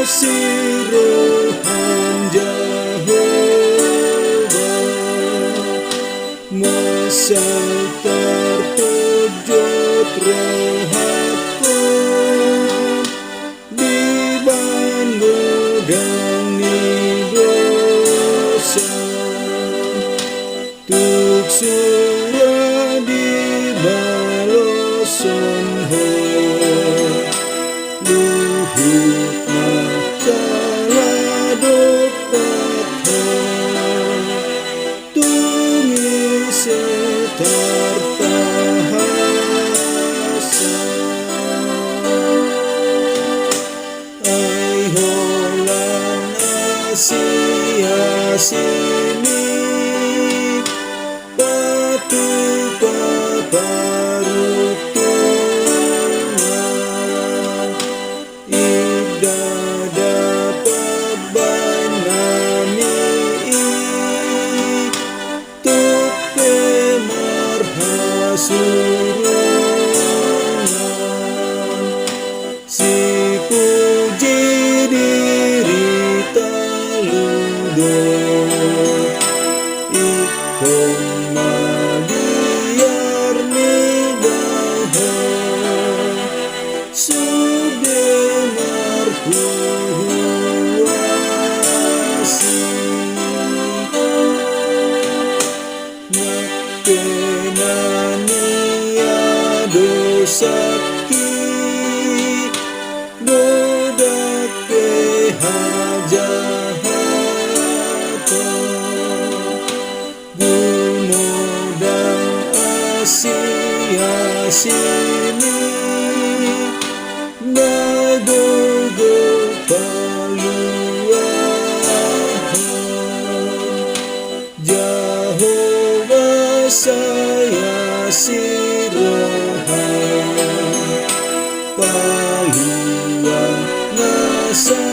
Sirohan Jehovah, masal terpujut rohatku di bandegani dosa, tuk surah di baloson ho luhut macala dopat ho tumi setar tahasa ai holang asia sini patu paparuk tungan ida dapat banami tupe marhasurungan si puji diri taludo ikon magiar nidaho sude marhuasi makenania dosaki dodake hajahato gumodang asia sini nagogo paluahan Jehovah saya sirohan paluah nasa